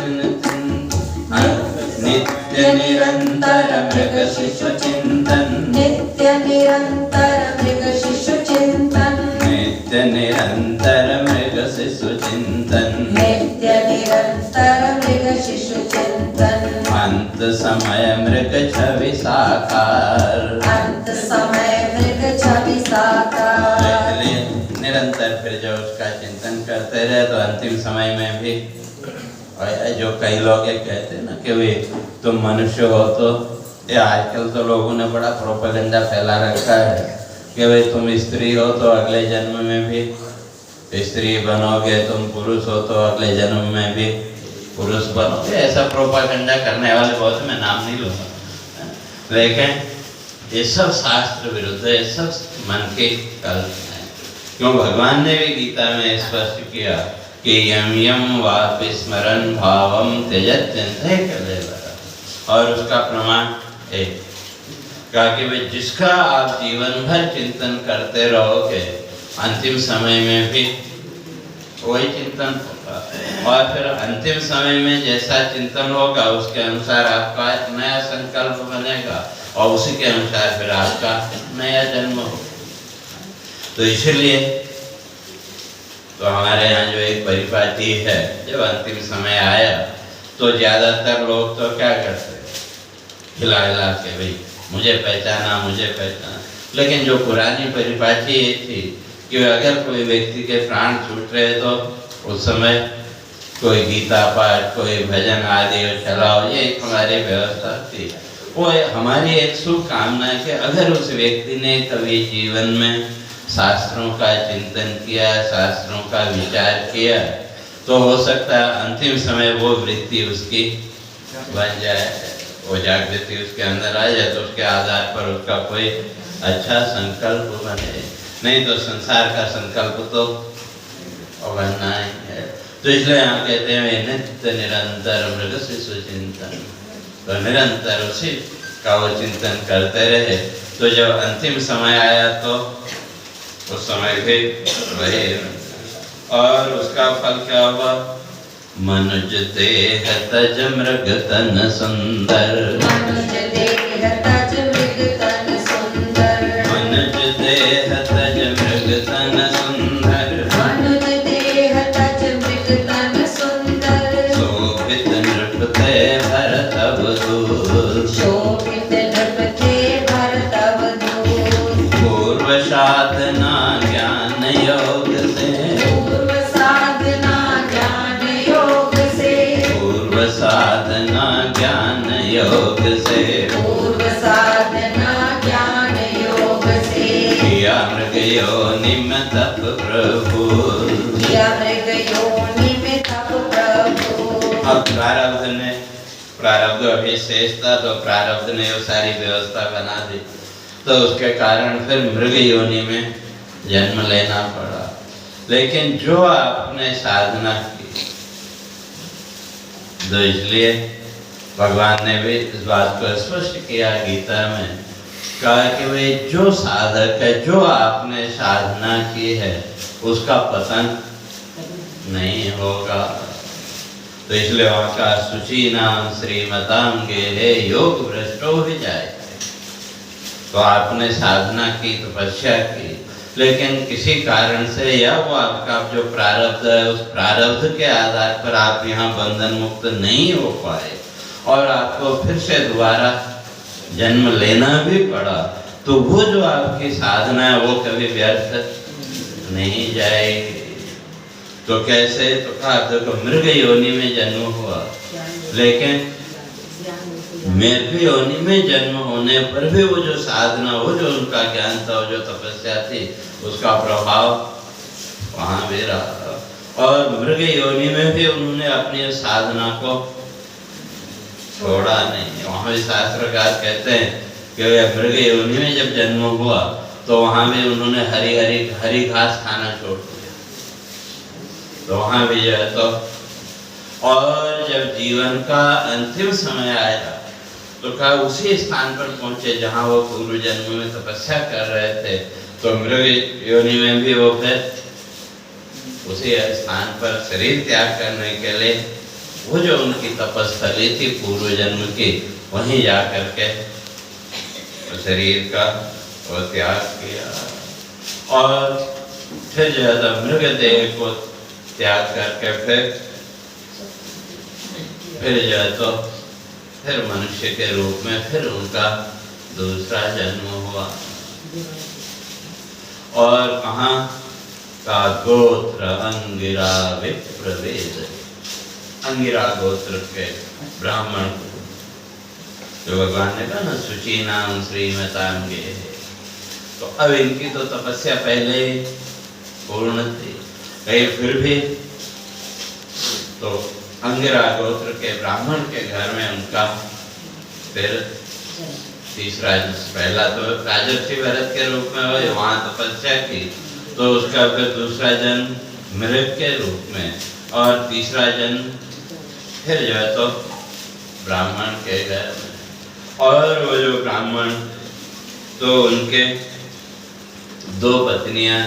नित्य निरंतर मृग शिशु चिंतन, नित्य निरंतर मृग शिशु चिंतन, नित्य निरंतर मृग शिशु चिंतन, नित्य निरंतर मृग शिशु चिंतन। अंत समय मृग छवि साकार, अंत समय मृग छवि साकार। इसलिए निरंतर फिर जो उसका चिंतन करते रहे तो अंतिम समय में भी और जो कई लोग ये कहते हैं ना कि भाई तुम मनुष्य हो तो, ये आजकल तो लोगों ने बड़ा प्रोपेगेंडा फैला रखा है कि भाई तुम स्त्री हो तो अगले जन्म में भी स्त्री बनोगे, तुम पुरुष हो तो अगले जन्म में भी पुरुष बनोगे। ऐसा प्रोपेगेंडा करने वाले बहुत, मैं नाम नहीं लूँगा, लेकिन ये सब शास्त्र विरुद्ध है, ये सब मन के कल्पना है। क्यों? भगवान ने भी गीता में स्पष्ट किया कि यम यम वापि स्मरण भावम त्यजत चिंतय कलेवरः, और उसका प्रमाण एक कहा कि भाई जिसका आप जीवन भर चिंतन करते रहोगे अंतिम समय में भी वही चिंतन होगा, और फिर अंतिम समय में जैसा चिंतन होगा उसके अनुसार आपका एक नया संकल्प बनेगा और उसी के अनुसार फिर आपका नया जन्म होगा। तो इसलिए तो हमारे यहाँ जो एक परिपाटी है, जब अंतिम समय आया तो ज्यादातर लोग तो क्या करते हिला हिला के भाई मुझे पहचाना, मुझे पहचाना। लेकिन जो पुरानी परिपाटी ये थी कि अगर कोई व्यक्ति के प्राण छूट रहे तो उस समय कोई गीता पाठ, कोई भजन आदि चलाओ, ये एक हमारी व्यवस्था थी। वो हमारी एक शुभकामना है कि अगर उस व्यक्ति ने कभी जीवन में शास्त्रों का चिंतन किया, शास्त्रों का विचार किया, तो हो सकता है अंतिम समय वो वृत्ति उसकी बन जाए, वो जागृति उसके अंदर आ जाए, तो उसके आधार पर उसका कोई अच्छा संकल्प बने। नहीं तो संसार का संकल्प तो बनना ही है। तो इसलिए हम कहते हैं नित्य निरंतर मृग शिशु चिंतन, तो निरंतर उसी का वो चिंतन करते रहे। तो जब अंतिम समय आया तो उस समय भी वही, और उसका फल क्या हुआ? मनुज देह तज मृग तन सुंदर, मनुज देह तज मृग प्रभु। किया मृग योनि में तप प्रभु। अब प्रारब्ध अभी शेष था, तो प्रारब्ध ने वो सारी व्यवस्था बना दी, तो उसके कारण फिर मृग योनि में जन्म लेना पड़ा। लेकिन जो आपने साधना की, तो इसलिए भगवान ने भी इस बात को स्पष्ट किया गीता में, कहा कि भाई जो साधक है, जो आपने साधना की है, उसका पतन नहीं होगा। तो इसलिए वहाँ का शुचि नाम श्रीमताम गेहे योग भ्रष्टो ही जाए। तो आपने साधना की, तपस्या की, लेकिन किसी कारण से या वो आपका जो प्रारब्ध है, उस प्रारब्ध के आधार पर आप यहाँ बंधन मुक्त नहीं हो पाए और आपको फिर से दोबारा जन्म लेना भी पड़ा, तो वो जो आपकी साधना है वो कभी व्यर्थ नहीं जाएगी। तो कैसे? तो कहा देखो मृग योनि में जन्म हुआ, लेकिन मृग योनि में जन्म होने पर भी वो जो साधना, वो जो उनका ज्ञान था, वो जो तपस्या थी, उसका प्रभाव वहाँ भी रहा। और मृग योनि में भी उन्होंने अपनी साधना को छोड़ा नहीं। वहाँ भी शास्त्रकार कहते हैं कि मृग योनि में जब जन्म हुआ तो वहाँ भी उन्होंने हरी घास खाना छोड़ दिया। तो वहाँ भी जो है तो, और जब जीवन का अंतिम समय आया तो कहा उसी स्थान पर पहुंचे जहाँ वो पूर्व जन्म में तपस्या कर रहे थे। तो मृग योनि में भी वो फिर उसी स्थान पर शरीर त्याग करने के लिए वो जो उनकी तपस्थली थी पूर्व जन्म की, वहीं जा करके शरीर का वो त्याग किया। और फिर जो है मृग देह को त्याग करके फिर जो है तो फिर मनुष्य के रूप में फिर उनका दूसरा जन्म हुआ। और कहाँ का गोत्र अंगिरा विप्रवेद, अंगिरा गोत्र के ब्राह्मण, जो भगवान ने कहा ना शुचि नाम श्रीमताम गे, तो अब इनकी तो तपस्या पहले पूर्ण थी, फिर भी तो अंगिरा गोत्र के ब्राह्मण के घर में उनका फिर तीसरा, पहला तो राजर्षि भरत के रूप में हुए, वहाँ तपस्या की, तो उसका फिर दूसरा जन्म मृग के रूप में, और तीसरा जन्म फिर जो है तो ब्राह्मण के घर में। और वो जो ब्राह्मण, तो उनके दो पत्नियां,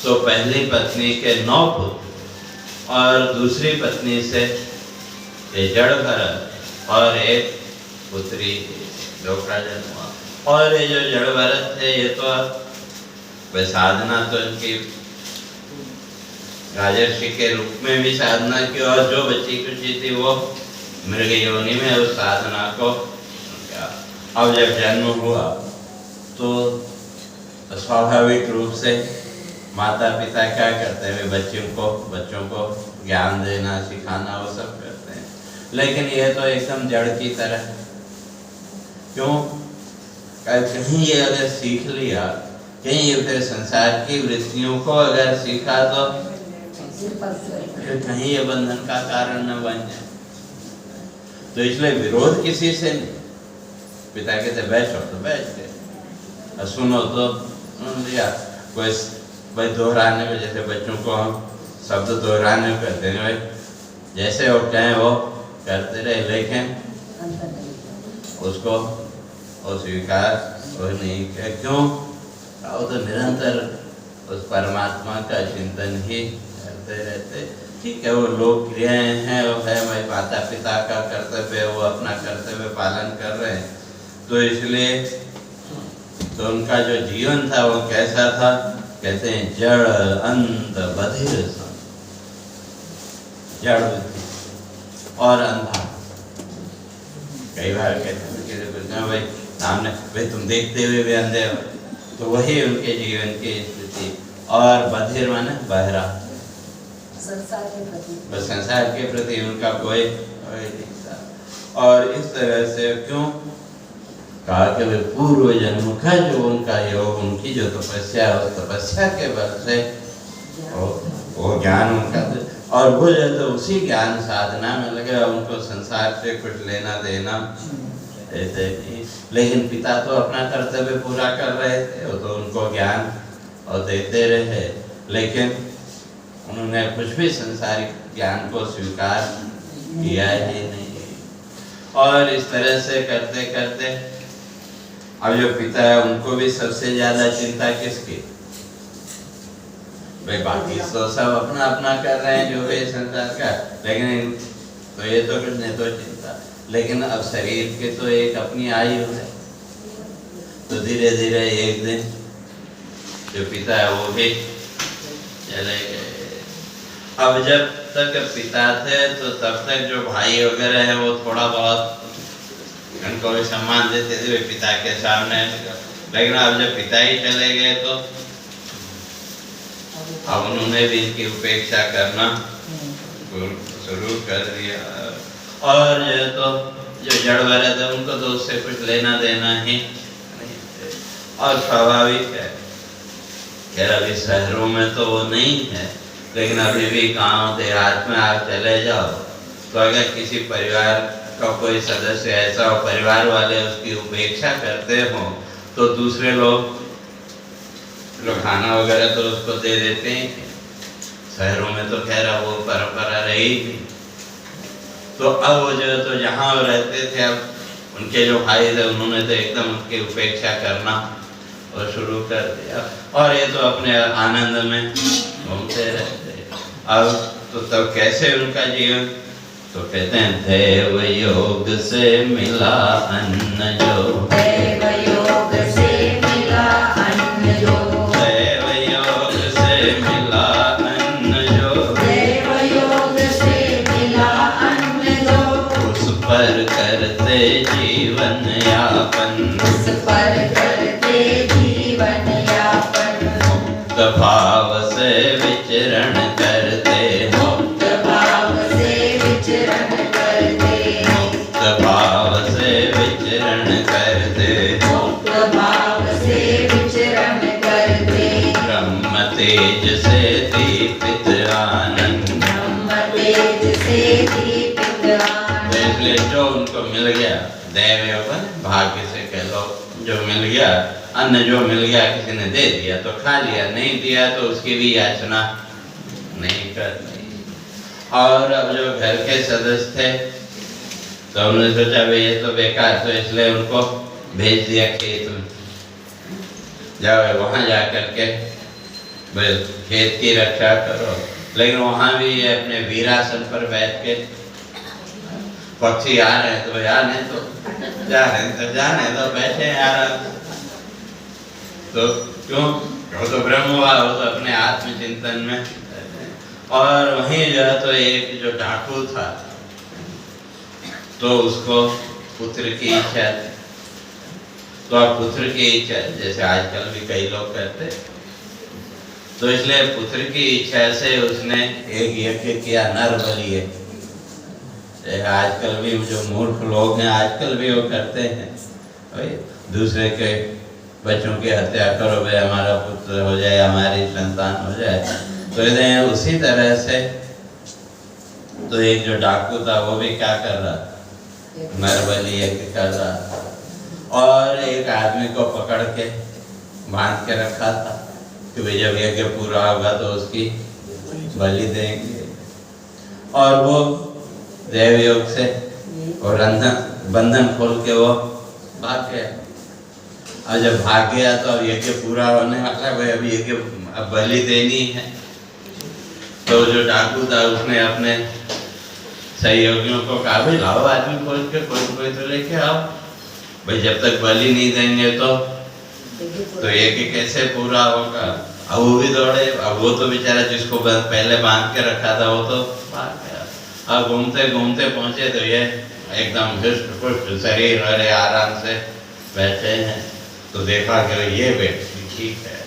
तो पहली पत्नी के 9 पुत्र और दूसरी पत्नी से जड़ भरत और एक पुत्री, जो का जन्म हुआ। और ये जो जड़ भरत थे, ये तो वह साधना तो इनकी राजर्षि के रूप में भी साधना की, और जो बची कुची थी वो मृग योनि में उस साधना को क्या। अब जब जन्म हुआ तो स्वाभाविक रूप से माता पिता क्या करते हैं, वे बच्चों को ज्ञान देना, सिखाना, वो सब करते हैं। लेकिन ये तो एकदम जड़ की तरह, क्यों? कहीं ये अगर सीख लिया, कहीं ये फिर संसार की वृत्तियों को अगर सीखा, तो फिर कहीं ये बंधन का कारण न बन जाए। तो इसलिए विरोध किसी से नहीं। पिता कहते बैठो तो बैठ गए, सुनो तो सुन लिया। कोई भाई दोहराने में, जैसे बच्चों को हम शब्द दोहराने में कहते हैं, भाई जैसे वो कहें वो करते रहे, लेकिन उसको वो स्वीकार वो नहीं किया। क्यों? वो तो निरंतर उस परमात्मा का चिंतन ही करते रहते। ठीक है, वो लोक क्रियाएं हैं, वो है भाई माता पिता का कर्तव्य, वो अपना कर्तव्य पालन कर रहे हैं। तो इसलिए तो उनका जो जीवन था वो कैसा था? कहते हैं जड़ अंध बधिर सन, जड़ और अंधा। कई बार कहते हैं भाई सामने, भाई तुम देखते हुए भी अंधे हो, तो वही उनके जीवन की स्थिति। और बधिर माने बहरा, बस संसार के प्रति उनका कोई नहीं था। और इस तरह से क्यों कहा कि वे पूर्व जन्म का जो उनका योग, उनकी जो तपस्या है, उस तपस्या के बल से वो ज्ञान उनका, और वो जो तो उसी ज्ञान साधना में लगे, उनको संसार से कुछ लेना देना ऐसे नहीं। लेकिन पिता तो अपना कर्तव्य पूरा कर रहे थे, वो तो उनको ज्ञान और देते रहे, लेकिन उन्होंने कुछ भी संसारिक ज्ञान को स्वीकार किया ही नहीं। और इस तरह से करते करते अब जो पिता है उनको भी सबसे ज्यादा चिंता किसकी? भाई बाकी तो सब अपना अपना कर रहे हैं जो भी संसार का, लेकिन तो ये तो कुछ नहीं तो चिंता। लेकिन अब शरीर के तो एक अपनी आयु है, तो धीरे धीरे एक दिन जो पिता है वो भी चले गए। अब जब तक पिता थे तो तब तक जो भाई वगैरह है वो थोड़ा बहुत उनको भी सम्मान देते थे पिता के सामने, लेकिन अब जब पिता ही चले गए तो अब उन्होंने भी इनकी उपेक्षा करना शुरू कर दिया। और तो जो जड़ वाले थे उनको तो उससे कुछ लेना देना ही नहीं थे। और स्वाभाविक है कि अभी शहरों में तो वो नहीं है, लेकिन अभी भी गांव देहात में आप चले जाओ तो अगर किसी परिवार का कोई सदस्य ऐसा हो, परिवार वाले उसकी उपेक्षा करते हो, तो दूसरे लोग खाना वगैरह तो उसको दे देते हैं। शहरों में तो खैर वो परंपरा रही नहीं। तो अब वो जो तो जहाँ वो रहते थे, अब उनके जो भाई थे उन्होंने तो एकदम उनकी उपेक्षा करना और शुरू कर दिया, और ये तो अपने आनंद में घूमते रहते। अब तो तब कैसे उनका जीवन, तो कहते हैं देव योग से मिला अन्न जो, देव योग से मिला अन्न जो, देव योग से मिला अन्न जो, देव योग से मिला अन्न जो, उस पर करते जीवन यापन, उस पर करते जीवन यापन, मुक्त भाव से विचरण करते, मुक्त भाव से विचरण करते, मुक्त भाव से विचरण करते, मुक्त भाव से विचरण करते, ब्रह्म तेज से दीपित आनंद, ब्रह्म तेज से दीपित आनंद। इसलिए जो उनको मिल गया दैव योग भाग्य से कह लो, जो मिल गया अन्न, जो मिल गया किसी ने दे दिया तो खा लिया, नहीं दिया तो उसकी भी याचना नहीं करनी। और अब जो घर के सदस्य थे तो उन्होंने सोचा भाई ये तो बेकार, तो इसलिए उनको भेज दिया खेत में, जाओ वहां जा करके खेत की रक्षा करो। लेकिन वहां भी ये अपने वीरासन पर बैठ के, पक्षी आ रहे हैं तो आने तो, जा रहे हैं तो जाने तो, बैठे हैं आराम। तो क्यों? वो तो ब्रह्म हुआ, वो तो अपने आत्मचिंतन में। और वहीं जो है तो एक जो डाकू था तो उसको पुत्र की इच्छा थी, तो अब पुत्र की इच्छा जैसे आजकल भी कई लोग करते, तो इसलिए पुत्र की इच्छा से उसने एक यज्ञ किया, नर बलि यज्ञ। आजकल भी जो मूर्ख लोग हैं आजकल भी वो करते हैं, दूसरे के बच्चों की हत्या करो, भाई हमारा पुत्र हो जाए, हमारी संतान हो जाए। तो उसी तरह से तो एक जो डाकू था वो भी क्या कर रहा, नर बलि यज्ञ कर रहा, और एक आदमी को पकड़ के बांध के रखा था कि भाई जब यज्ञ पूरा होगा तो उसकी बलि देंगे। और वो देव योग से और बंधन खोल के वो भाग गया। और जब भाग गया तो अब यज्ञ पूरा होने वाला, भाई अभी यज्ञ अब बलि देनी है। तो जो डाकू था उसने अपने सहयोगियों को कहा भाई लाओ आदमी खोल के, कोई तो लेके आओ, भाई जब तक बलि नहीं देंगे तो यज्ञ कैसे पूरा होगा। अब वो भी दौड़े, अब वो तो बेचारा जिसको पहले बांध के रखा था वो तो भाग गया। अब घूमते घूमते पहुंचे तो ये एकदम हृष्ट पुष्ट शरीर वाले आराम से बैठे हैं। तो देखा कि ये व्यक्ति ठीक है।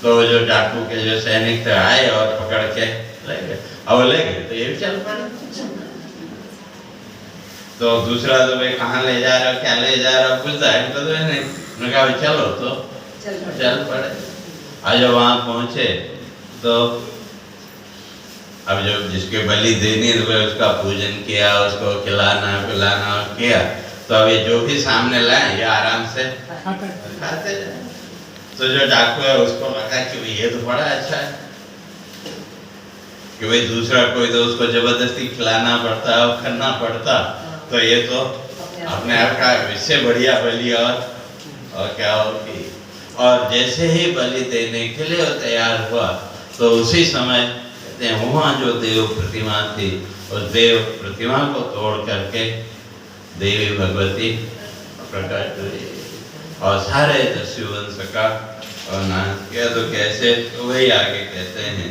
तो जो डाकू के जो सैनिक थे आए और पकड़ के ले गए, अब ले गए तो ये भी चल पड़े। तो दूसरा तो भाई कहाँ ले जा रहे हो, क्या ले जा रहे हो, पूछता है तो नहीं। उन्होंने कहा भाई चलो, तो चल पड़े। आज जब वहाँ पहुँचे तो अब जब जिसके बलि देनी है तो उसका पूजन किया, उसको खिलाना पिलाना किया। तो अब ये जो भी सामने लाए ये आराम से खाते जाए। तो जो डाकू है उसको लगा कि भाई ये तो बड़ा अच्छा है कि भाई दूसरा कोई तो उसको जबरदस्ती खिलाना पड़ता और करना पड़ता, तो ये तो अपने आप का इससे बढ़िया बलि और क्या होगी। और जैसे ही बलि देने के लिए वो तैयार हुआ तो उसी समय कहते हैं वहाँ जो देव प्रतिमा थी उस देव प्रतिमा को तोड़ करके देवी भगवती प्रकट हुई और सारे दस्युवंश का नाश किया। तो कैसे, तो वही आगे कहते हैं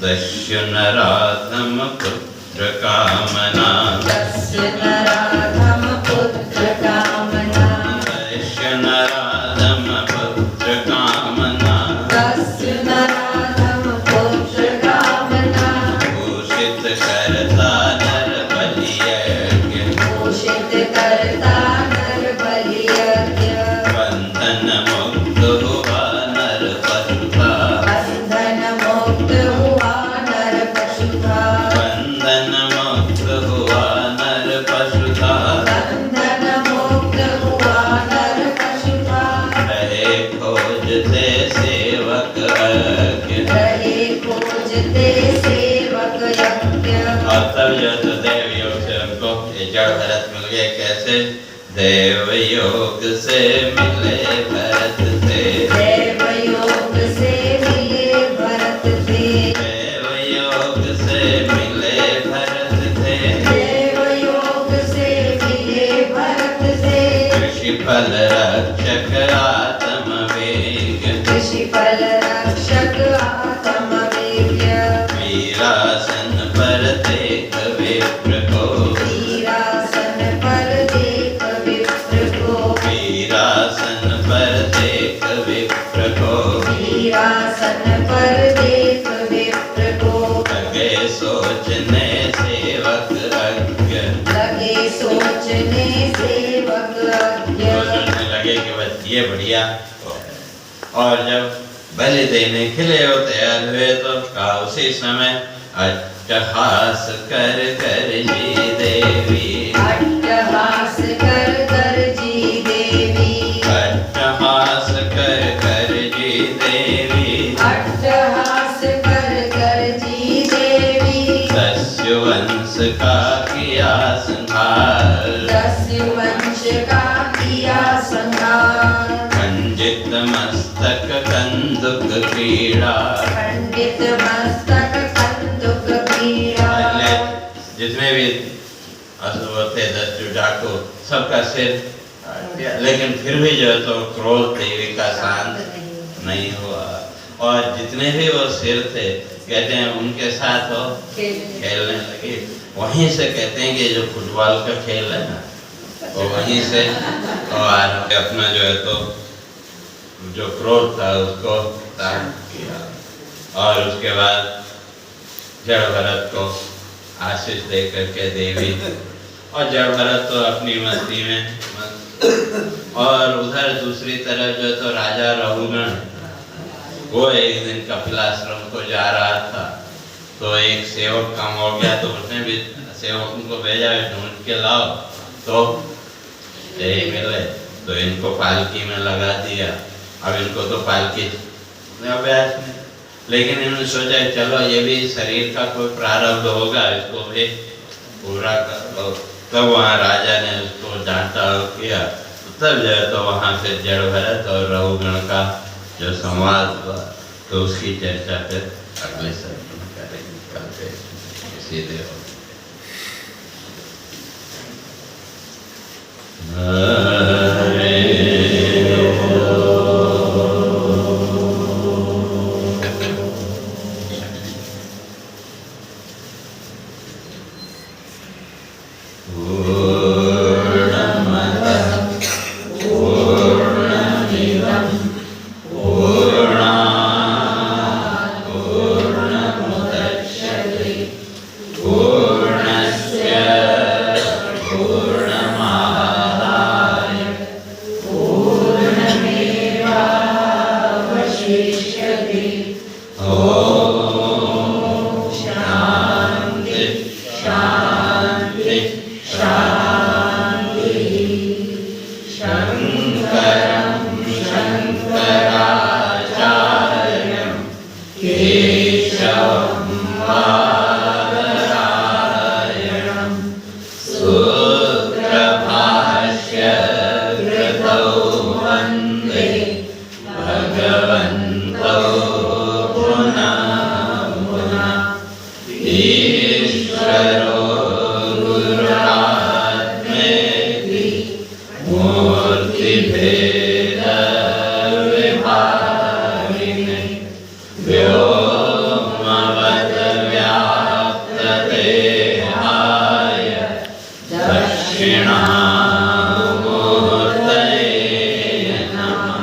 दस्यु नराधम पुत्र कामना, दस्यु नराधम पुत्र कामना, दस्यु नराधम पुत्र कामना, दस्यु नराधम पुत्र कामना, भूषित करता नर बलियज्ञ, भूषित करता नर बलियज्ञ, बंधन मुक्त हुआ नर पशु था, बंधन मुक्त हुआ नर पशु था, बंधन मुक्त हुआ नर पशु था, बंधन मुक्त हुआ नर पशु था, रहे खोजते सेवक यज्ञ, रहे खोजते सेवक यज्ञ। और तब जो तो देव योग से उनको ये जड़ भरत मिल गए। कैसे, देव योग से मिले भरत थे, देव योग से मिले भरत थे, देव योग से मिले भरत थे, देव योग से मिले भरत थे, कृषि फल रक्षक आत्म वेग, कृषि फल रक्षक आत्म वेद्य, वीरासन पर देख विप्र को, वीरासन पर देख विप्र को, वीरासन पर देख विप्र को, वीरासन पर देख विप्र को, लगे सोचने सेवक अज्ञ, लगे सोचने सेवक अज्ञ। तो सोचने लगे कि बस ये बढ़िया हो। और जब बलि देने के लिए वो तैयार हुए तो कहा उसी समय अट्टहास कर कर जी देवी, अट्टहास कर जी देवी, अट्टहास कर जी देवी, अट्टहास कर जी देवी, दस्यु वंश का किया संहार, दस्यु वंश का किया संहार, खंडित मस्तक कंदुक क्रीड़ा, खंडित मस्तक कंदुक क्रीड़ा। पहले जितने भी असुर थे दस्यु डाकू सबका सिर काट दिया, लेकिन फिर भी जो है तो क्रोध देवी का शांत नहीं हुआ। और जितने भी वो सिर थे कहते हैं उनके साथ वो खेलने लगे। वहीं से कहते हैं कि जो फुटबॉल का खेल है ना वो वहीं से और अपना जो है तो जो क्रोध था उसको शांत किया। और उसके बाद जड़ भरत को आशीष दे करके देवी, और जड़ भरत तो अपनी मस्ती में मस्त। और उधर दूसरी तरफ जो तो राजा रघुगण वो एक दिन कपिलाश्रम को जा रहा था, तो एक सेवक कम हो गया तो उसने भी सेवकों को भेजा ढूंढ के लाओ, तो यही मिले तो इनको पालकी में लगा दिया। अब इनको तो पालकी अभ्यास में, लेकिन इन्होंने सोचा चलो ये भी शरीर का कोई प्रारब्ध होगा, इसको भी पूरा कर लो। तब वहाँ राजा ने उसको डांटा और किया, तब जो है तो वहाँ से जड़ भरत और रघुगण का जो संवाद हुआ, तो उसकी चर्चा फिर अगले सत्र में करेंगे। कल पे सीधे हो पूर्णस्य मूर्तिभेद विभागिने व्योमवद् व्याप्तदेहाय दक्षिणामूर्तये नमः।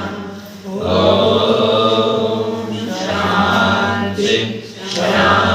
ॐ शान्ति शान्ति।